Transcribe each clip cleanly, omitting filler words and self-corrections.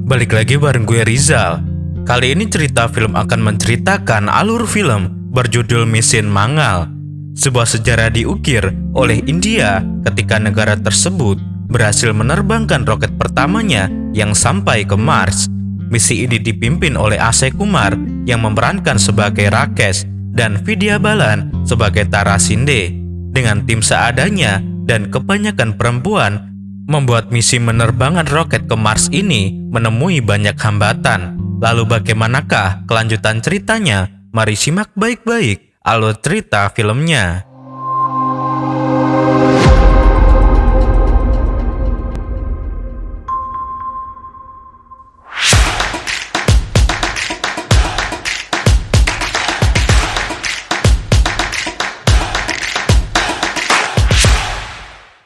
Balik lagi bareng gue Rizal. Kali ini cerita film akan menceritakan alur film berjudul Mission Mangal. Sebuah sejarah diukir oleh India ketika negara tersebut berhasil menerbangkan roket pertamanya yang sampai ke Mars. Misi ini dipimpin oleh Akshay Kumar yang memerankan sebagai Rakesh dan Vidya Balan sebagai Tara Shinde. Dengan tim seadanya dan kebanyakan perempuan, membuat misi menerbangkan roket ke Mars ini menemui banyak hambatan. Lalu bagaimanakah kelanjutan ceritanya? Mari simak baik-baik alur cerita filmnya.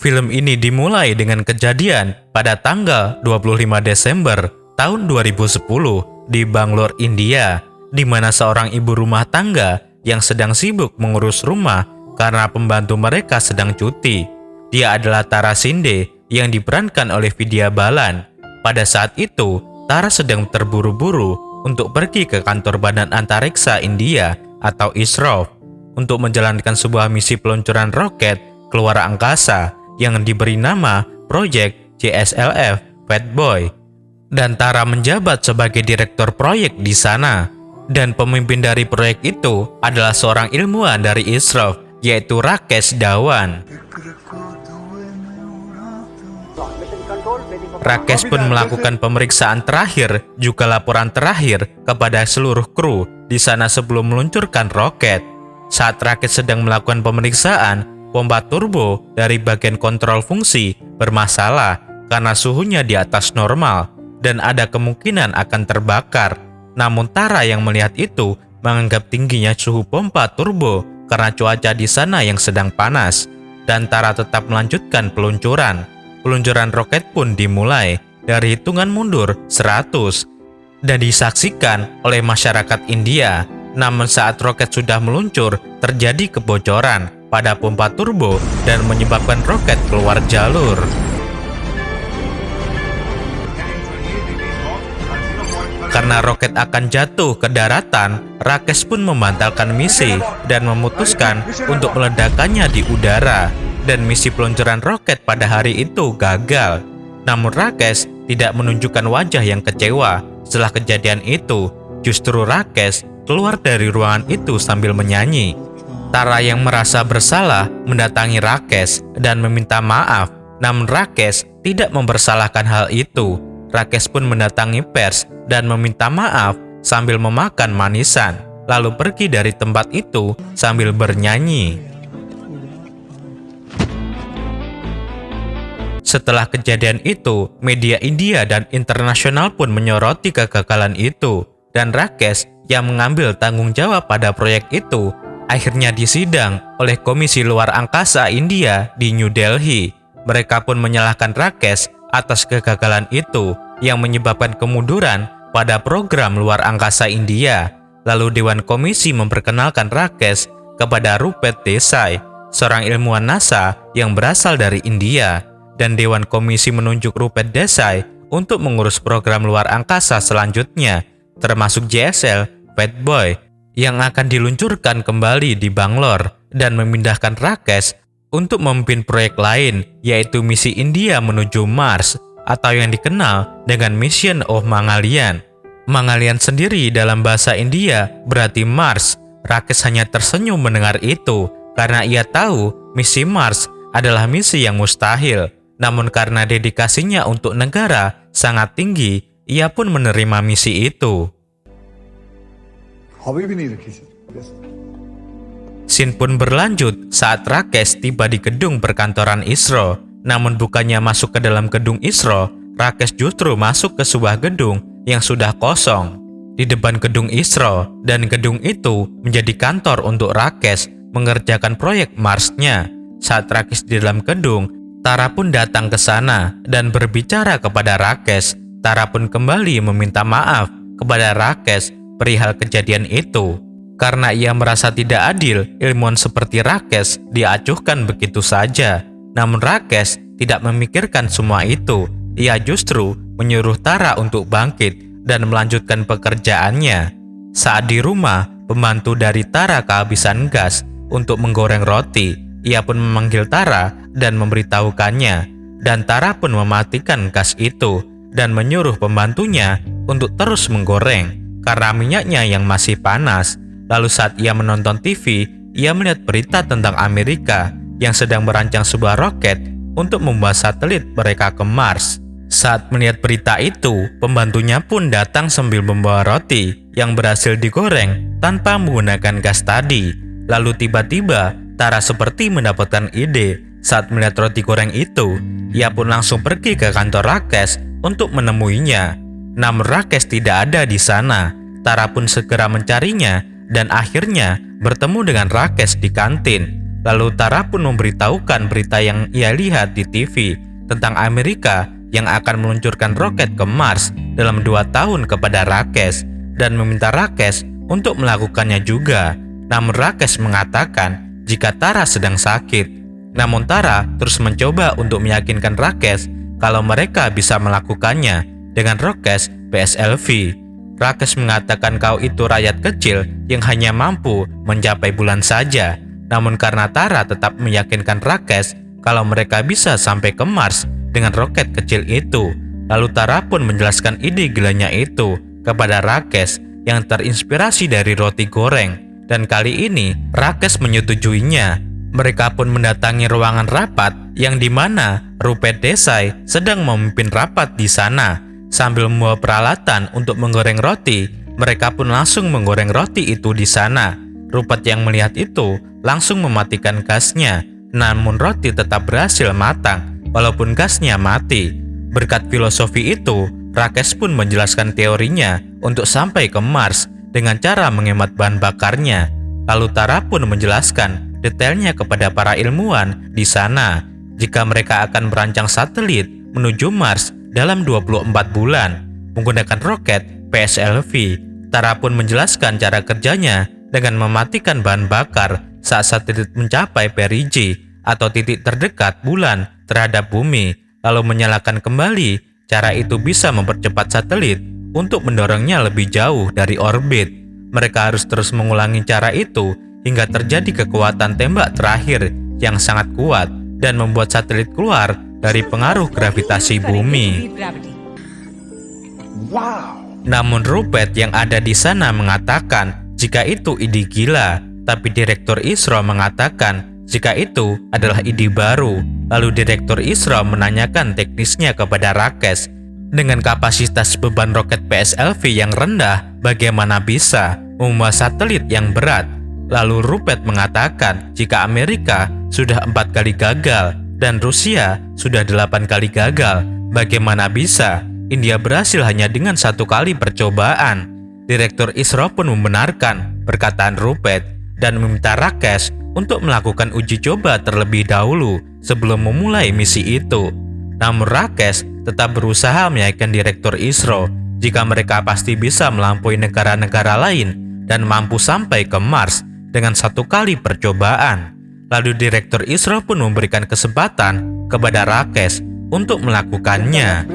Film ini dimulai dengan kejadian pada tanggal 25 Desember tahun 2010 di Bangalore, India, di mana seorang ibu rumah tangga yang sedang sibuk mengurus rumah karena pembantu mereka sedang cuti. Dia adalah Tara Shinde yang diperankan oleh Vidya Balan. Pada saat itu, Tara sedang terburu-buru untuk pergi ke kantor Badan Antariksa India atau ISRO untuk menjalankan sebuah misi peluncuran roket ke luar angkasa yang diberi nama Project JSLV Fatboy. Dan Tara menjabat sebagai direktur proyek di sana. Dan pemimpin dari proyek itu adalah seorang ilmuwan dari ISRO, yaitu Rakesh Dhawan. Rakesh pun melakukan pemeriksaan terakhir, juga laporan terakhir kepada seluruh kru di sana sebelum meluncurkan roket. Saat Rakesh sedang melakukan pemeriksaan, pompa turbo dari bagian kontrol fungsi bermasalah karena suhunya di atas normal dan ada kemungkinan akan terbakar. Namun Tara yang melihat itu menganggap tingginya suhu pompa turbo karena cuaca di sana yang sedang panas, dan Tara tetap melanjutkan peluncuran. Peluncuran roket pun dimulai dari hitungan mundur 100 dan disaksikan oleh masyarakat India. Namun saat roket sudah meluncur, terjadi kebocoran pada pompa turbo dan menyebabkan roket keluar jalur. Karena roket akan jatuh ke daratan, Rakesh pun membatalkan misi dan memutuskan untuk meledakannya di udara. Dan misi peluncuran roket pada hari itu gagal. Namun Rakesh tidak menunjukkan wajah yang kecewa. Setelah kejadian itu, justru Rakesh keluar dari ruangan itu sambil menyanyi. Tara yang merasa bersalah mendatangi Rakesh dan meminta maaf, namun Rakesh tidak mempersalahkan hal itu. Rakesh pun mendatangi pers dan meminta maaf sambil memakan manisan, lalu pergi dari tempat itu sambil bernyanyi. Setelah kejadian itu, media India dan internasional pun menyoroti kegagalan itu, dan Rakesh yang mengambil tanggung jawab pada proyek itu akhirnya disidang oleh Komisi Luar Angkasa India di New Delhi. Mereka pun menyalahkan Rakesh atas kegagalan itu yang menyebabkan kemunduran pada program luar angkasa India. Lalu Dewan Komisi memperkenalkan Rakesh kepada Rupert Desai, seorang ilmuwan NASA yang berasal dari India. Dan Dewan Komisi menunjuk Rupert Desai untuk mengurus program luar angkasa selanjutnya, termasuk JSL Fatboy yang akan diluncurkan kembali di Bangalore, dan memindahkan Rakesh untuk memimpin proyek lain, yaitu misi India menuju Mars atau yang dikenal dengan Mission of Mangalian. Mangalian sendiri dalam bahasa India berarti Mars. Rakesh hanya tersenyum mendengar itu karena ia tahu misi Mars adalah misi yang mustahil. Namun karena dedikasinya untuk negara sangat tinggi, ia pun menerima misi itu. Scene pun berlanjut saat Rakesh tiba di gedung perkantoran ISRO. Namun bukannya masuk ke dalam gedung ISRO, Rakesh justru masuk ke sebuah gedung yang sudah kosong di depan gedung ISRO, dan gedung itu menjadi kantor untuk Rakesh mengerjakan proyek Mars-nya. Saat Rakesh di dalam gedung, Tara pun datang ke sana dan berbicara kepada Rakesh. Tara pun kembali meminta maaf kepada Rakesh perihal kejadian itu. Karena ia merasa tidak adil ilmuwan seperti Rakesh diacuhkan begitu saja. Namun Rakesh tidak memikirkan semua itu. Ia justru menyuruh Tara untuk bangkit dan melanjutkan pekerjaannya. Saat di rumah, pembantu dari Tara kehabisan gas untuk menggoreng roti. Ia pun memanggil Tara dan memberitahukannya. Dan Tara pun mematikan gas itu dan menyuruh pembantunya untuk terus menggoreng karena minyaknya yang masih panas. Lalu saat ia menonton TV, ia melihat berita tentang Amerika yang sedang merancang sebuah roket untuk membawa satelit mereka ke Mars. Saat melihat berita itu, pembantunya pun datang sambil membawa roti yang berhasil digoreng tanpa menggunakan gas tadi. Lalu tiba-tiba Tara seperti mendapatkan ide. Saat melihat roti goreng itu, ia pun langsung pergi ke kantor Rakesh untuk menemuinya. Namun Rakesh tidak ada di sana. Tara pun segera mencarinya dan akhirnya bertemu dengan Rakesh di kantin. Lalu Tara pun memberitahukan berita yang ia lihat di TV tentang Amerika yang akan meluncurkan roket ke Mars dalam 2 tahun kepada Rakesh dan meminta Rakesh untuk melakukannya juga. Namun Rakesh mengatakan jika Tara sedang sakit. Namun Tara terus mencoba untuk meyakinkan Rakesh kalau mereka bisa melakukannya dengan roket PSLV. Rakesh mengatakan kau itu rakyat kecil yang hanya mampu mencapai bulan saja. Namun karena Tara tetap meyakinkan Rakesh kalau mereka bisa sampai ke Mars dengan roket kecil itu, lalu Tara pun menjelaskan ide gilanya itu kepada Rakesh yang terinspirasi dari roti goreng. Dan kali ini Rakesh menyetujuinya. Mereka pun mendatangi ruangan rapat yang dimana Rupert Desai sedang memimpin rapat di sana. Sambil membawa peralatan untuk menggoreng roti, mereka pun langsung menggoreng roti itu di sana. Rupert yang melihat itu langsung mematikan gasnya, namun roti tetap berhasil matang walaupun gasnya mati. Berkat filosofi itu, Rakesh pun menjelaskan teorinya untuk sampai ke Mars dengan cara menghemat bahan bakarnya. Lalu Tara pun menjelaskan detailnya kepada para ilmuwan di sana jika mereka akan merancang satelit menuju Mars dalam 24 bulan menggunakan roket PSLV. Tara pun menjelaskan cara kerjanya dengan mematikan bahan bakar saat satelit mencapai perigee atau titik terdekat bulan terhadap bumi, lalu menyalakan kembali. Cara itu bisa mempercepat satelit untuk mendorongnya lebih jauh dari orbit. Mereka harus terus mengulangi cara itu hingga terjadi kekuatan tembak terakhir yang sangat kuat dan membuat satelit keluar dari pengaruh gravitasi bumi. Namun Rupert yang ada di sana mengatakan jika itu ide gila, tapi Direktur ISRO mengatakan jika itu adalah ide baru. Lalu Direktur ISRO menanyakan teknisnya kepada Rakesh. Dengan kapasitas beban roket PSLV yang rendah, bagaimana bisa membawa satelit yang berat? Lalu Rupert mengatakan jika Amerika sudah 4 kali gagal dan Rusia sudah 8 kali gagal, bagaimana bisa India berhasil hanya dengan 1 kali percobaan? Direktur ISRO pun membenarkan perkataan Rupert dan meminta Rakesh untuk melakukan uji coba terlebih dahulu sebelum memulai misi itu. Namun Rakesh tetap berusaha meyakinkan Direktur ISRO jika mereka pasti bisa melampaui negara-negara lain dan mampu sampai ke Mars dengan 1 kali percobaan. Lalu Direktur ISRO pun memberikan kesempatan kepada Rakesh untuk melakukannya.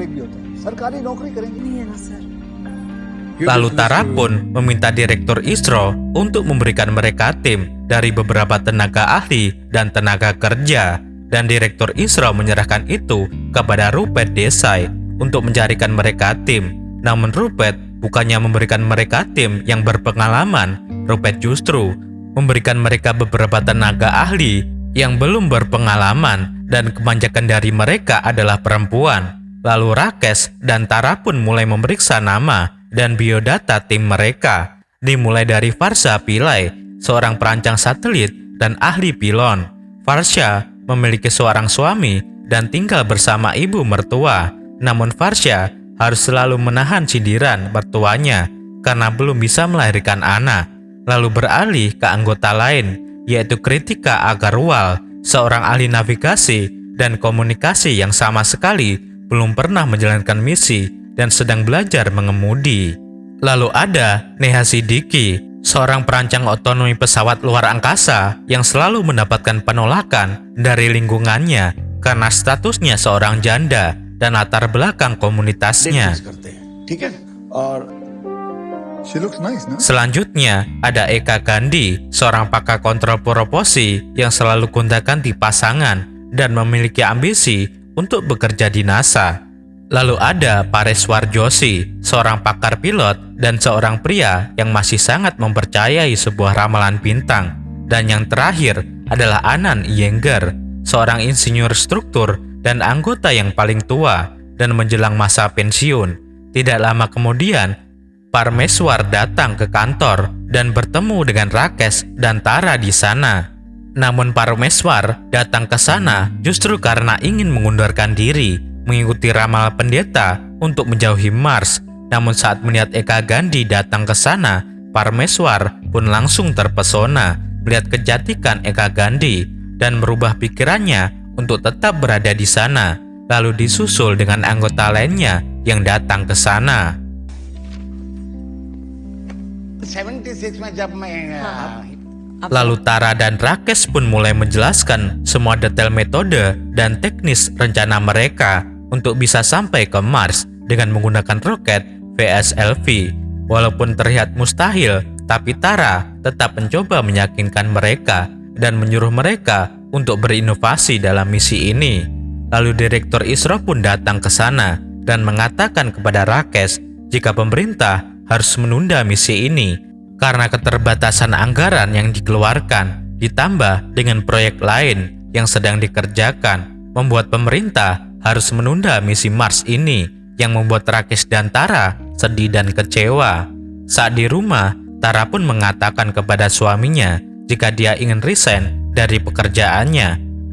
Lalu Tara pun meminta Direktur ISRO untuk memberikan mereka tim dari beberapa tenaga ahli dan tenaga kerja. Dan Direktur ISRO menyerahkan itu kepada Rupert Desai untuk mencarikan mereka tim. Namun Rupert bukannya memberikan mereka tim yang berpengalaman, Rupert justru memberikan mereka beberapa tenaga ahli yang belum berpengalaman dan kebanyakan dari mereka adalah perempuan. Lalu Rakesh dan Tara pun mulai memeriksa nama dan biodata tim mereka, dimulai dari Varsha Pillai, seorang perancang satelit dan ahli pilon. Varsha memiliki seorang suami dan tinggal bersama ibu mertua, namun Varsha harus selalu menahan sindiran mertuanya karena belum bisa melahirkan anak. Lalu beralih ke anggota lain, yaitu Kritika Agarwal, seorang ahli navigasi dan komunikasi yang sama sekali belum pernah menjalankan misi dan sedang belajar mengemudi. Lalu ada Neha Siddiqui, seorang perancang otonomi pesawat luar angkasa yang selalu mendapatkan penolakan dari lingkungannya karena statusnya seorang janda dan latar belakang komunitasnya. Selanjutnya, ada Eka Gandhi, seorang pakar kontrol proposi yang selalu gonta-ganti pasangan dan memiliki ambisi untuk bekerja di NASA. Lalu ada Pareswar Joshi, seorang pakar pilot dan seorang pria yang masih sangat mempercayai sebuah ramalan bintang. Dan yang terakhir adalah Anand Iyengar, seorang insinyur struktur dan anggota yang paling tua dan menjelang masa pensiun. Tidak lama kemudian, Parameswar datang ke kantor dan bertemu dengan Rakesh dan Tara di sana. Namun Parameswar datang ke sana justru karena ingin mengundurkan diri mengikuti ramal pendeta untuk menjauhi Mars. Namun saat melihat Eka Gandhi datang ke sana, Parameswar pun langsung terpesona melihat kecantikan Eka Gandhi dan merubah pikirannya untuk tetap berada di sana, lalu disusul dengan anggota lainnya yang datang ke sana. 76 में जब मैं Lalu Tara dan Rakesh pun mulai menjelaskan semua detail metode dan teknis rencana mereka untuk bisa sampai ke Mars dengan menggunakan roket VSLV. Walaupun terlihat mustahil, tapi Tara tetap mencoba meyakinkan mereka dan menyuruh mereka untuk berinovasi dalam misi ini. Lalu Direktur ISRO pun datang ke sana dan mengatakan kepada Rakesh jika pemerintah harus menunda misi ini karena keterbatasan anggaran yang dikeluarkan ditambah dengan proyek lain yang sedang dikerjakan, membuat pemerintah harus menunda misi Mars ini, yang membuat Rakesh dan Tara sedih dan kecewa. Saat di rumah, Tara pun mengatakan kepada suaminya jika dia ingin resign dari pekerjaannya.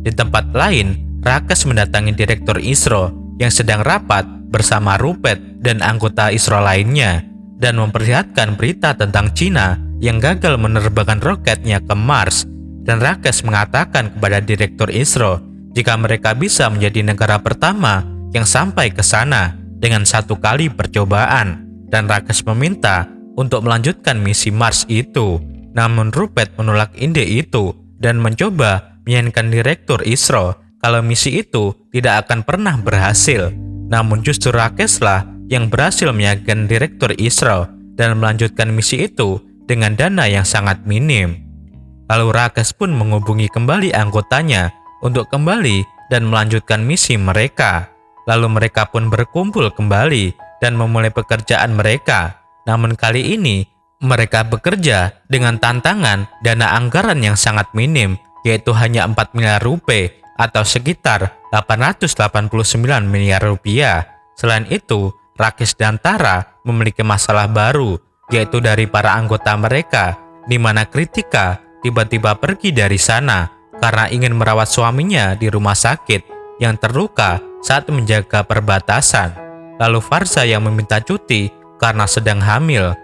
Di tempat lain, Rakesh mendatangi Direktur ISRO yang sedang rapat bersama Rupert dan anggota ISRO lainnya dan memperlihatkan berita tentang Cina yang gagal menerbangkan roketnya ke Mars. Dan Rakesh mengatakan kepada Direktur ISRO jika mereka bisa menjadi negara pertama yang sampai ke sana dengan 1 kali percobaan. Dan Rakesh meminta untuk melanjutkan misi Mars itu. Namun Rupert menolak ide itu dan mencoba meyakinkan Direktur ISRO kalau misi itu tidak akan pernah berhasil. Namun justru Rakesh lah yang berhasil meyakinkan Direktur ISRO dan melanjutkan misi itu dengan dana yang sangat minim. Lalu Rakesh pun menghubungi kembali anggotanya untuk kembali dan melanjutkan misi mereka. Lalu mereka pun berkumpul kembali dan memulai pekerjaan mereka. Namun kali ini mereka bekerja dengan tantangan dana anggaran yang sangat minim, yaitu hanya 4 miliar rupiah atau sekitar 889 miliar rupiah. Selain itu, Rakesh dan Tara memiliki masalah baru, yaitu dari para anggota mereka, di mana Kritika tiba-tiba pergi dari sana karena ingin merawat suaminya di rumah sakit yang terluka saat menjaga perbatasan. Lalu Farsha yang meminta cuti karena sedang hamil.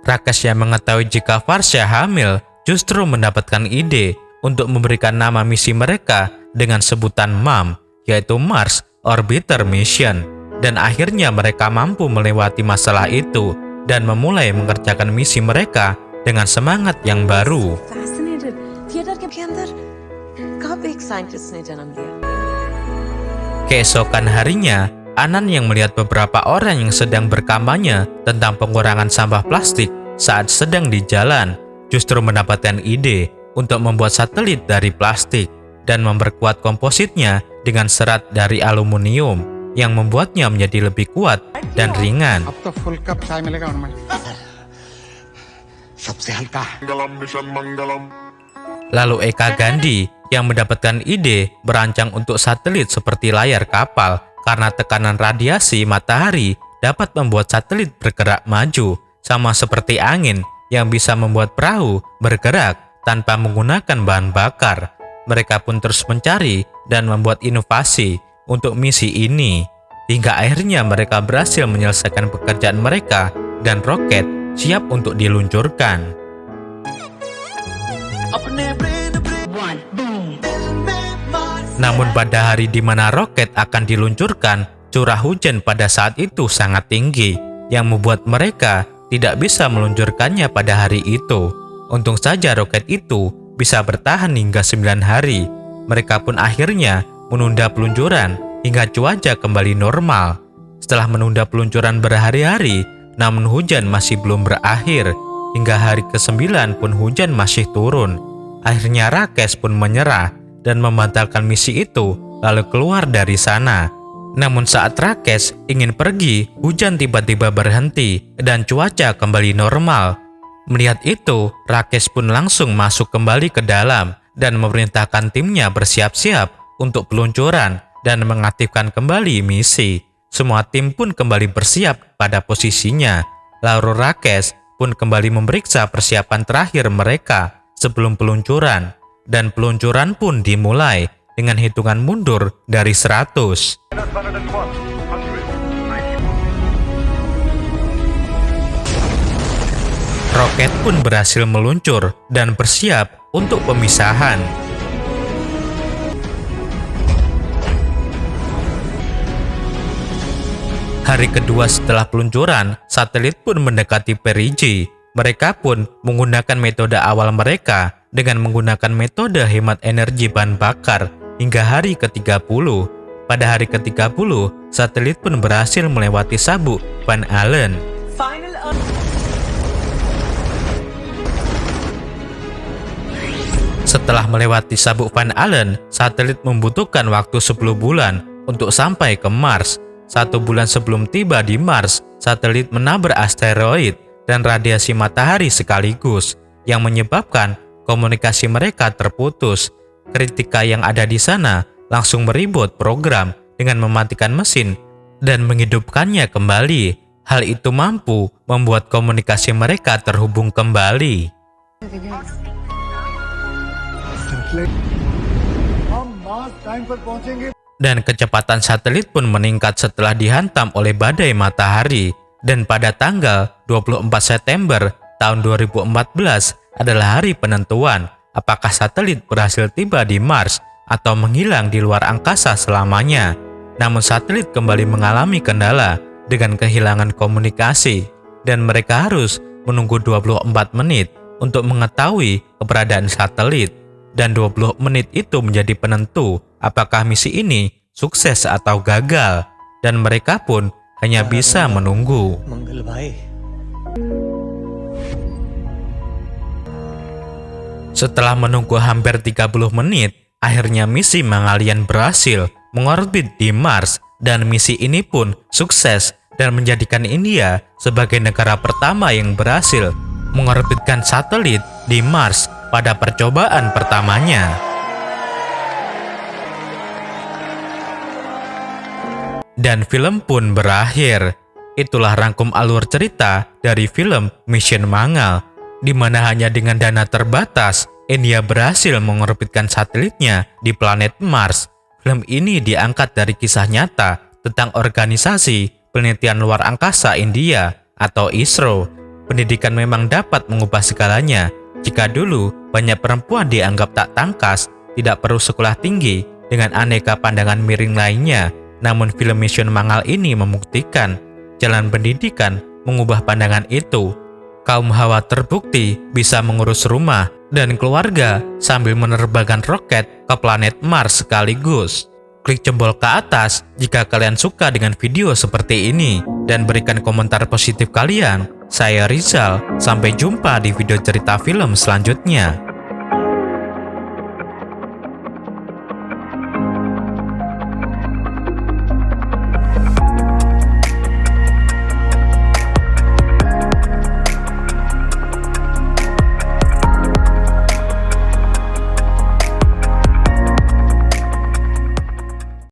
Rakesh yang mengetahui jika Farsha hamil justru mendapatkan ide untuk memberikan nama misi mereka dengan sebutan MOM, yaitu Mars Orbiter Mission. Dan akhirnya mereka mampu melewati masalah itu dan memulai mengerjakan misi mereka dengan semangat yang baru. Keesokan harinya, Anand yang melihat beberapa orang yang sedang berkampanye tentang pengurangan sampah plastik saat sedang di jalan, justru mendapatkan ide untuk membuat satelit dari plastik dan memperkuat kompositnya dengan serat dari aluminium yang membuatnya menjadi lebih kuat dan ringan. Lalu Eka Gandhi yang mendapatkan ide berancang untuk satelit seperti layar kapal karena tekanan radiasi matahari dapat membuat satelit bergerak maju, sama seperti angin yang bisa membuat perahu bergerak tanpa menggunakan bahan bakar. Mereka pun terus mencari dan membuat inovasi untuk misi ini, hingga akhirnya mereka berhasil menyelesaikan pekerjaan mereka dan roket siap untuk diluncurkan. Namun pada hari di mana roket akan diluncurkan, curah hujan pada saat itu sangat tinggi, yang membuat mereka tidak bisa meluncurkannya pada hari itu. Untung saja roket itu bisa bertahan hingga 9 hari. Mereka pun akhirnya menunda peluncuran hingga cuaca kembali normal. Setelah menunda peluncuran berhari-hari, namun hujan masih belum berakhir. Hingga hari ke-9 pun hujan masih turun. Akhirnya Rakesh pun menyerah dan membatalkan misi itu lalu keluar dari sana. Namun saat Rakesh ingin pergi, hujan tiba-tiba berhenti dan cuaca kembali normal. Melihat itu, Rakesh pun langsung masuk kembali ke dalam dan memerintahkan timnya bersiap-siap untuk peluncuran dan mengaktifkan kembali misi. Semua tim pun kembali bersiap pada posisinya. Lalu Rakesh pun kembali memeriksa persiapan terakhir mereka sebelum peluncuran. Dan peluncuran pun dimulai dengan hitungan mundur dari 100. Roket pun berhasil meluncur dan bersiap untuk pemisahan. Hari kedua setelah peluncuran, satelit pun mendekati perigi. Mereka pun menggunakan metode awal mereka dengan menggunakan metode hemat energi bahan bakar hingga hari ke-30. Pada hari ke-30, satelit pun berhasil melewati sabuk Van Allen. Setelah melewati sabuk Van Allen, satelit membutuhkan waktu 10 bulan untuk sampai ke Mars. 1 bulan sebelum tiba di Mars, satelit menabrak asteroid dan radiasi matahari sekaligus, yang menyebabkan komunikasi mereka terputus. Kritika yang ada di sana langsung meribut program dengan mematikan mesin dan menghidupkannya kembali. Hal itu mampu membuat komunikasi mereka terhubung kembali. Dan kecepatan satelit pun meningkat setelah dihantam oleh badai matahari. Dan pada tanggal 24 September tahun 2014 adalah hari penentuan apakah satelit berhasil tiba di Mars atau menghilang di luar angkasa selamanya. Namun satelit kembali mengalami kendala dengan kehilangan komunikasi dan mereka harus menunggu 24 menit untuk mengetahui keberadaan satelit. Dan 20 menit itu menjadi penentu apakah misi ini sukses atau gagal, dan mereka pun hanya bisa menunggu. Setelah menunggu hampir 30 menit, akhirnya misi Mongolian berhasil mengorbit di Mars, dan misi ini pun sukses dan menjadikan India sebagai negara pertama yang berhasil mengorbitkan satelit di Mars pada percobaan pertamanya. Dan film pun berakhir. Itulah rangkum alur cerita dari film Mission Mangal, di mana hanya dengan dana terbatas, India berhasil mengorbitkan satelitnya di planet Mars. Film ini diangkat dari kisah nyata tentang organisasi penelitian luar angkasa India atau ISRO. Pendidikan memang dapat mengubah segalanya. Jika dulu banyak perempuan dianggap tak tangkas, tidak perlu sekolah tinggi, dengan aneka pandangan miring lainnya. Namun film Mission Mangal ini membuktikan jalan pendidikan mengubah pandangan itu. Kaum Hawa terbukti bisa mengurus rumah dan keluarga sambil menerbangkan roket ke planet Mars sekaligus. Klik jempol ke atas jika kalian suka dengan video seperti ini dan berikan komentar positif kalian. Saya Rizal, sampai jumpa di video cerita film selanjutnya.